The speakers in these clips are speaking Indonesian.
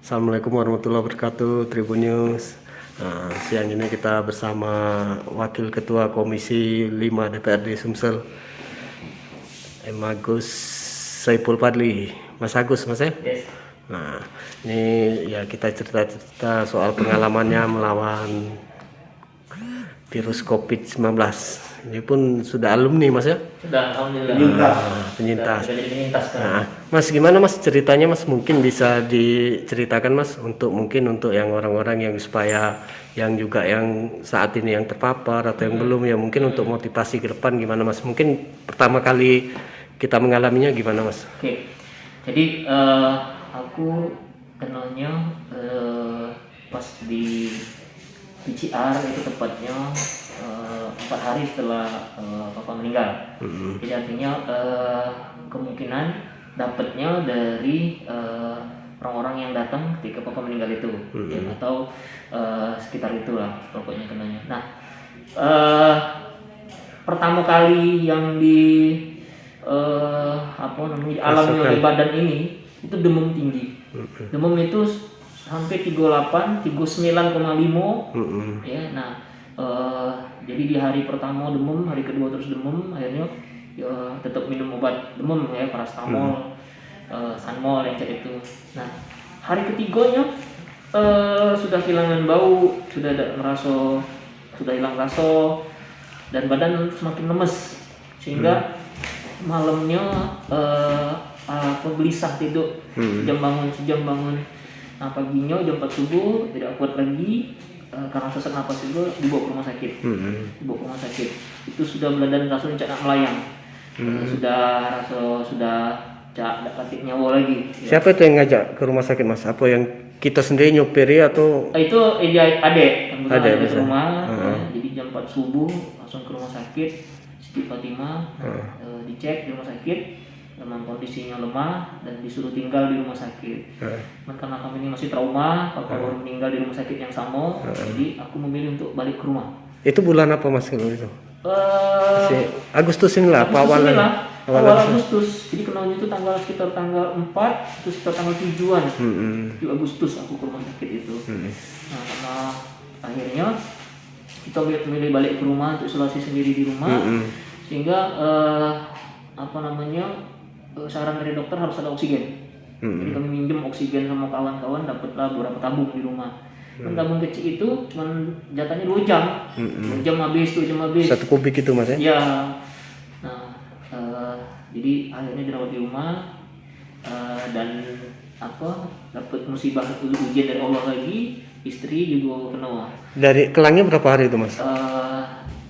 Assalamualaikum warahmatullahi wabarakatuh, Tribun News. Siang ini kita bersama Wakil Ketua Komisi 5 DPRD Sumsel, M. Agus Saipul Fadli. Mas Agus, Mas ya? Yes. Nah, ini ya kita cerita-cerita soal pengalamannya melawan virus COVID-19. Ini pun sudah alumni, Mas ya? Sudah, alhamdulillah. Penyintas. Sudah jadi penyintas kan. Nah, Mas, gimana Mas ceritanya, Mas? Mungkin bisa diceritakan, Mas, untuk yang orang-orang yang supaya yang juga yang saat ini yang terpapar atau yang belum, ya mungkin untuk motivasi ke depan gimana, Mas? Mungkin pertama kali kita mengalaminya gimana, Mas? Oke. Jadi aku kenalnya pas di PCR itu tepatnya 4 hari setelah papa meninggal. Jadi artinya kemungkinan dapatnya dari orang-orang yang datang ketika papa meninggal itu, ya, atau sekitar itulah pokoknya kenanya. Nah, pertama kali yang alami oleh badan ini itu demam tinggi. Demam itu sampai 38, 39,5. Ya, nah jadi di hari pertama demam, hari kedua terus demam, akhirnya ya tetap minum obat demam ya, paracetamol, Sanmol yang kayak itu. Nah, hari ketiganya sudah kehilangan bau, sudah hilang rasa, dan badan semakin lemes, sehingga malamnya gelisah tidur, sejam bangun. Nah, paginya jam 4 subuh tidak kuat lagi karena sesak napas itu dibawa ke rumah sakit. Itu sudah dan rasanya cak melayang. Sudah cak katik nyawa lagi. Ya. Siapa itu yang ngajak ke rumah sakit, Mas? Apa yang kita sendiri nyopiri atau itu dia adek ke rumah. Jadi jam 4 subuh langsung ke rumah sakit Siti Fatimah. Dicek di rumah sakit, memang kondisinya lemah dan disuruh tinggal di rumah sakit. Karena kami ini masih trauma, papa baru meninggal di rumah sakit yang sama, jadi aku memilih untuk balik ke rumah. Itu bulan apa, Mas, kalau itu? Agustus inilah, awal Agustus. Jadi kenalnya itu sekitar tanggal 4, itu sekitar tanggal 7-an. 7 Agustus aku ke rumah sakit itu. Nah, karena akhirnya kita memilih balik ke rumah untuk isolasi sendiri di rumah, sehingga saran dari dokter harus ada oksigen. Jadi kami minjem oksigen sama kawan-kawan, dapatlah beberapa tabung di rumah. Tabung kecil itu cuma jatahnya 2 jam. 2 jam habis. 1 kubik itu, Mas ya? Ya. Nah, jadi akhirnya dirawat di rumah, dan dapat musibah ujian dari Allah lagi, istri juga kena. Dari kelangnya berapa hari itu, Mas?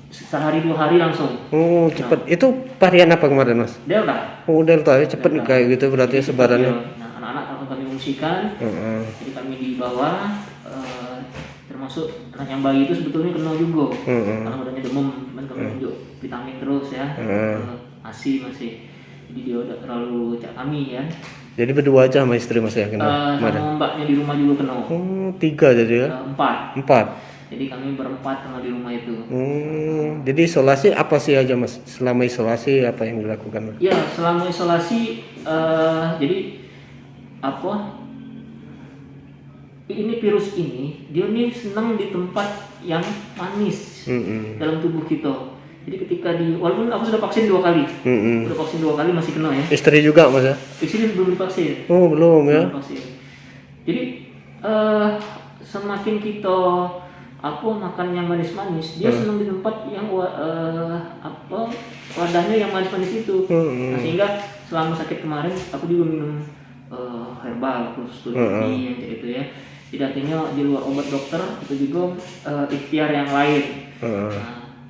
Sehari 2 hari langsung. Oh, cepat. Nah, itu varian apa kemarin, Mas? Delta. Oh, Delta ya, cepat kayak gitu berarti jadi sebarannya. Nah, anak-anak langsung kami ungsikan. Jadi kami di bawah, termasuk anak yang bayi itu sebetulnya kena juga. Karena badannya demam, dan kami tunjuk vitamin terus ya. Masih. Jadi dia udah terlalu cak kami ya. Jadi berdua aja sama istri, Mas ya kena? Sama mbaknya di rumah juga kena. 3 jadi ya? 4. Jadi kami berempat kena di rumah itu. Jadi isolasi apa sih aja, Mas? Selama isolasi apa yang dilakukan? Ya, selama isolasi jadi ini virus ini dia nih senang di tempat yang manis dalam tubuh kita. Jadi ketika walaupun aku sudah vaksin 2 kali, sudah vaksin 2 kali masih kena ya. Istri juga, Mas ya? Istri belum divaksin. Oh, belum ya? Vaksin. Jadi semakin kita makan yang manis-manis, dia senang di tempat yang wadahnya yang manis-manis itu. Nah, sehingga selama sakit kemarin aku juga minum herbal khusus yang kayak itu ya. Jadi artinya di luar obat dokter itu juga ikhtiar yang lain.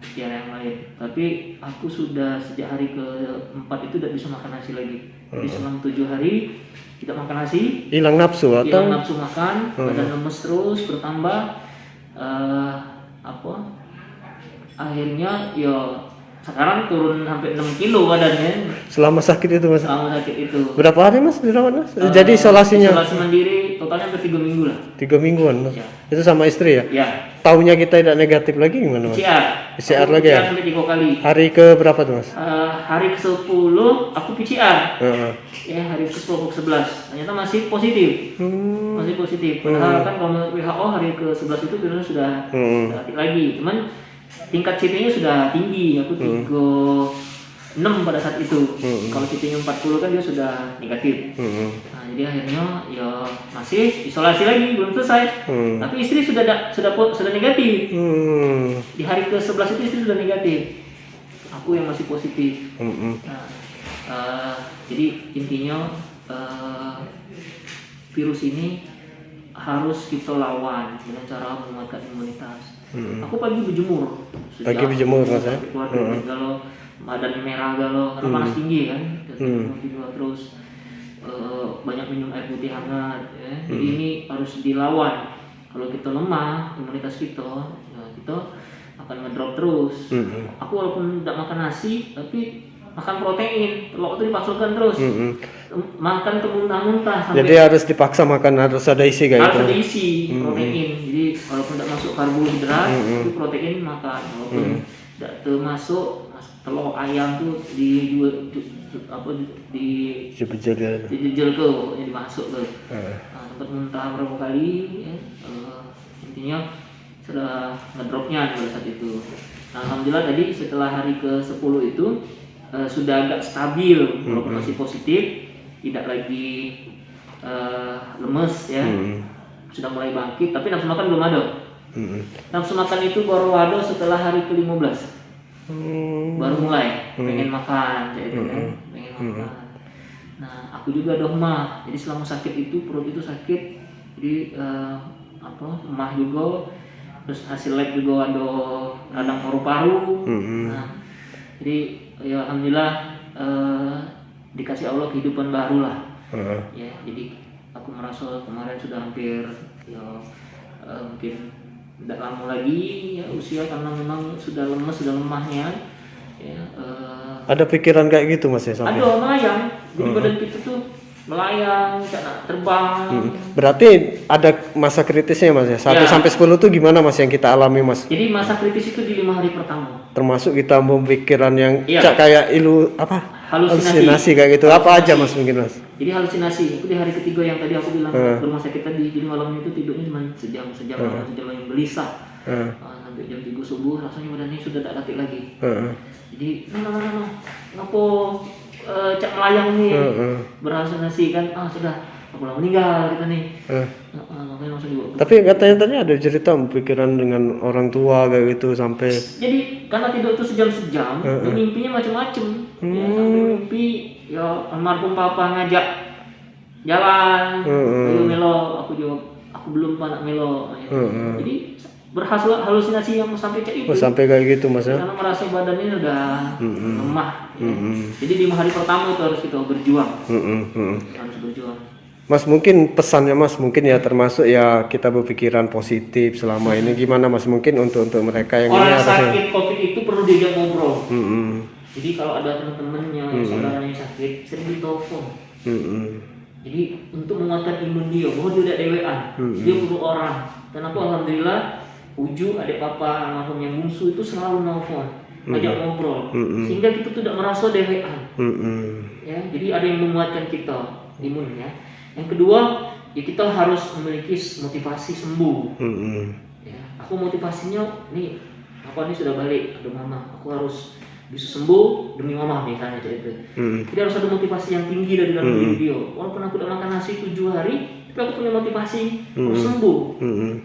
Ikhtiar yang lain. Tapi aku sudah sejak hari ke-4 itu tidak bisa makan nasi lagi. Jadi selama 7 hari tidak makan nasi. Hilang nafsu makan, badan lemes terus bertambah. Akhirnya ya sekarang turun sampai 6 kilo badannya Selama sakit itu mas. selama sakit itu. Berapa hari mas dirawat mas? Jadi isolasinya Isolasi mandiri totalnya hampir 3 minggu lah. 3 mingguan mas. Ya. Itu sama istri ya? Ya. Taunya kita tidak negatif lagi gimana mas? PCR. PCR Aku lagi ya? sampai 3 kali. Hari ke berapa tuh mas? Hari ke-10 aku PCR. Heeh. Ya, hari ke-10 ke-11 ternyata masih positif. Masih positif. Padahal kan kalau menurut WHO hari ke-11 itu virusnya sudah aktif lagi. Cuman tingkat CT-nya sudah tinggi. Aku 36 pada saat itu. Kalau CT-nya 40 kan dia sudah negatif. Nah, jadi akhirnya ya masih isolasi lagi belum selesai. Tapi istri sudah negatif. Di hari ke-11 itu istri sudah negatif. Aku yang masih positif. Nah, jadi intinya virus ini harus kita lawan dengan cara menguatkan imunitas. Aku pagi berjemur. Pagi berjemur mas ya? Keluar dari galau, badan merah galau karena panas tinggi kan. Terus banyak minum air putih hangat. Ya. Jadi ini harus dilawan. Kalau kita lemah imunitas kita, ya kita akan ngedrop terus. Aku walaupun tidak makan nasi, tapi makan protein, telur itu dipaksakan terus. Makan muntah-muntah sampai Jadi harus dipaksa makan, harus ada isi kayak harus gitu. ada isi protein. Jadi walaupun tidak masuk karbohidrat, itu protein makan. Walaupun tidak termasuk telur ayam tuh dijejel ke, pokoknya dimasuk ke. Nah, sempat muntah berapa kali, ya. Intinya sudah ngedropnya pada saat itu. Nah, alhamdulillah tadi setelah hari ke-10 itu sudah agak stabil, walaupun masih positif, tidak lagi lemes ya, sudah mulai bangkit, tapi nafsu makan belum ada. Nafsu makan itu baru ada setelah hari ke-15, baru mulai pengen makan, pengen makan. Nah, aku juga ada emah, jadi selama sakit itu perut itu sakit, jadi emah juga, terus hasil lab juga ada radang paru-paru. Nah, jadi ya alhamdulillah dikasih Allah kehidupan baru lah. Ya, jadi aku merasa kemarin sudah hampir ya mungkin tidak lama lagi ya usia, karena memang sudah lemes, sudah lemahnya. Ya, ada pikiran kayak gitu mas ya? ada melayang, jadi badan kita tuh melayang, terbang. Berarti ada masa kritisnya mas ya? 1 Ya. sampai 10 tuh gimana mas yang kita alami mas? Jadi masa kritis itu di 5 hari pertama. Termasuk kita pemikiran yang Iya. kayak halusinasi kayak gitu. Apa aja mas mungkin mas? Jadi halusinasi, itu di hari ketiga yang tadi aku bilang rumah sakit tadi. Jadi malam itu tidurnya cuma sejam yang gelisah. Sampai jam 3 subuh rasanya badannya sudah tak katik lagi. Jadi ngapo cak melayang nih, berhalusinasi kan, sudah aku udah meninggal kita nih. Makanya langsung dibawa. Tapi katanya tadi ada cerita pikiran dengan orang tua kayak gitu sampai. Jadi karena tidur itu sejam-sejam, mimpinya macam-macam. Ya, sampai mimpi ya almarhum papa ngajak jalan, ayo melo, aku belum anak melo. Jadi berhalusinasi yang sampai kayak itu. Sampai kayak gitu mas ya? Karena merasa badannya udah lemah. Ya. Jadi 5 hari pertama itu harus kita berjuang. Harus berjuang. Mas mungkin pesannya mas mungkin ya termasuk ya kita berpikiran positif selama ini gimana mas mungkin untuk mereka yang orang ini sakit COVID itu perlu diajak ngobrol. Jadi kalau ada teman-temannya, saudaranya yang sakit, sering ditelepon. Jadi untuk menguatkan imun dia, bahwa dia tidak dewean, dia perlu orang. Dan aku alhamdulillah, Uju, adik papa almarhum yang bungsu itu selalu nelfon, ajak ngobrol, sehingga kita tidak merasa dewean. Ya, jadi ada yang menguatkan kita imunnya. Yang kedua, ya kita harus memiliki motivasi sembuh. Ya, aku motivasinya nih, aku ini sudah balik, aduh mama, aku harus bisa sembuh demi mama misalnya itu. Jadi harus ada motivasi yang tinggi dari dalam diri dia. Walaupun aku udah makan nasi 7 hari, tapi aku punya motivasi harus sembuh.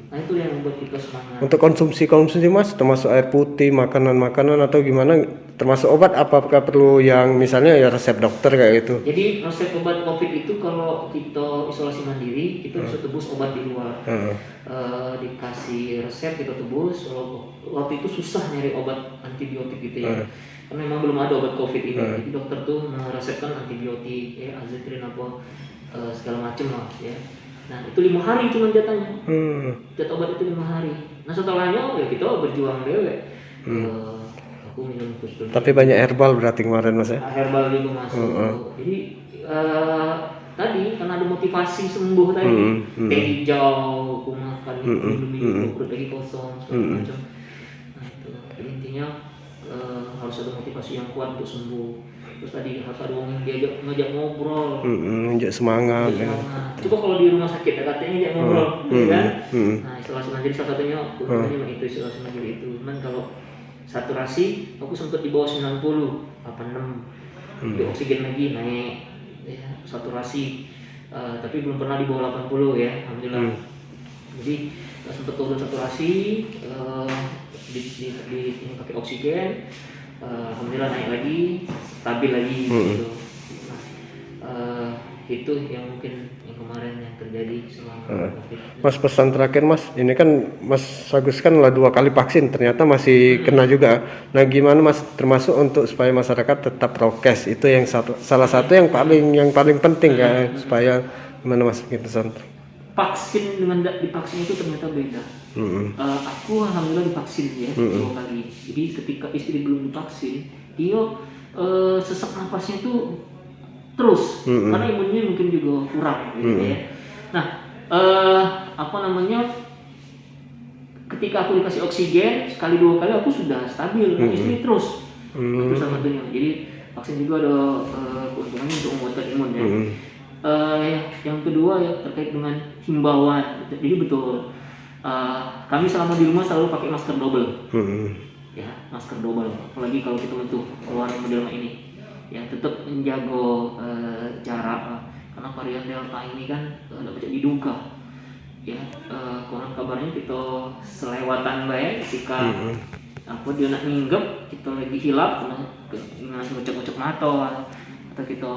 Nah itu yang membuat kita semangat. Untuk konsumsi mas termasuk air putih, makanan atau gimana, termasuk obat apakah perlu yang misalnya ya resep dokter kayak gitu? Jadi resep obat COVID itu kalau kita isolasi mandiri kita bisa tebus obat di luar. Dikasih resep kita tebus. Waktu itu susah nyari obat antibiotik gitu ya. Karena memang belum ada obat COVID ini. Jadi dokter tuh meresepkan antibiotik, azithromycin apa segala macam lah ya. Nah itu 5 hari cuma jatahnya. Jatah obat itu 5 hari. Nah setelahnya ya kita berjuang dewe. aku minum khusus. Tapi banyak herbal berarti kemarin mas ya? Herbal juga masuk. Jadi tadi karena ada motivasi sembuh tadi, teh hijau, aku makan minum perut lagi kosong segala macam. Nah itu jadi intinya harus ada motivasi yang kuat untuk sembuh. Terus tadi harus ada orang yang ngajak ngobrol, ngajak semangat. Coba kalau di rumah sakit katanya ngajak ngobrol, kan? Nah isolasi mandiri salah satunya memang itu isolasi mandiri itu. Cuman kalau saturasi aku sempat di bawah 90, 86, di oksigen lagi naik, ya saturasi, tapi belum pernah di bawah 80 ya, alhamdulillah. Jadi sempat turun saturasi, ini pakai oksigen. Alhamdulillah naik lagi, stabil lagi gitu. Nah, itu yang mungkin yang kemarin yang terjadi selama COVID. Mas, pesan terakhir mas, ini kan Mas Agus kan lah 2 kali vaksin, ternyata masih kena juga. Nah gimana mas, termasuk untuk supaya masyarakat tetap prokes, itu yang salah satu yang paling penting kan, supaya gimana mas pesan? Vaksin dengan divaksin itu ternyata beda. Aku alhamdulillah divaksin ya 2 kali. Jadi ketika istri belum divaksin, dia sesak napasnya itu terus karena imunnya mungkin juga kurang gitu ya. Nah, ketika aku dikasih oksigen sekali 2 kali aku sudah stabil, istri terus. Itu salah satunya. Jadi vaksin juga ada keuntungannya untuk menguatkan imun ya. Yang kedua ya terkait dengan himbauan. Jadi betul kami selama di rumah selalu pakai masker double. Ya, masker double. Apalagi kalau kita untuk keluar dari rumah ini. Ya, tetap menjaga jarak karena varian Delta ini kan tidak bisa diduga. Ya, konon kabarnya kita selewatan baik ketika dia nak nginggep, kita lagi hilap, ngocok-ngocok mata atau kita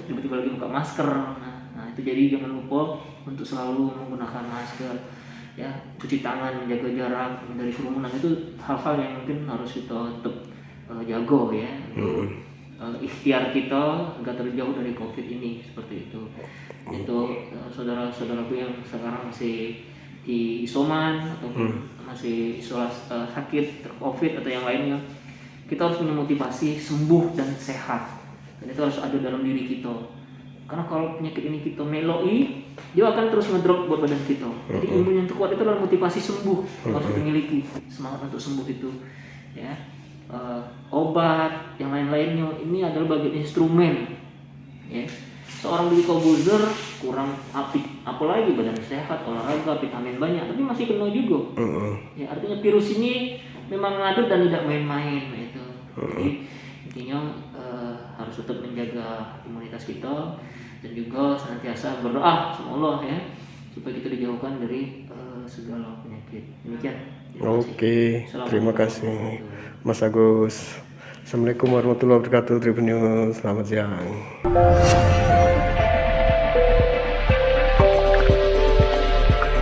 tiba-tiba lagi buka masker. Nah itu jadi jangan lupa untuk selalu menggunakan masker, ya, cuci tangan, menjaga jarak, dari kerumunan, itu hal-hal yang mungkin harus kita tetap jaga ya, untuk ikhtiar kita agar terjauh dari COVID ini, seperti itu. Itu saudara-saudaraku yang sekarang masih di isoman ataupun masih isolasi sakit COVID atau yang lainnya, kita harus punya motivasi sembuh dan sehat. Dan itu harus ada dalam diri kita. Karena kalau penyakit ini kita meloi, dia akan terus ngedrop buat badan kita. Jadi imun yang terkuat itu adalah motivasi sembuh, harus kita miliki, semangat untuk sembuh itu. Ya, obat, yang lain-lainnya ini adalah bagian instrumen. Ya, seorang Deddy Corbuzier kurang apalagi badan sehat, olahraga, vitamin banyak, tapi masih kena juga. Ya, artinya virus ini memang ngadut dan tidak main-main itu. Jadi intinya harus tetap menjaga imunitas kita dan juga senantiasa berdoa sama Allah ya, supaya kita dijauhkan dari segala penyakit. Demikian. Oke, terima kasih Mas Agus. Assalamualaikum warahmatullahi wabarakatuh. Tribun News, selamat siang.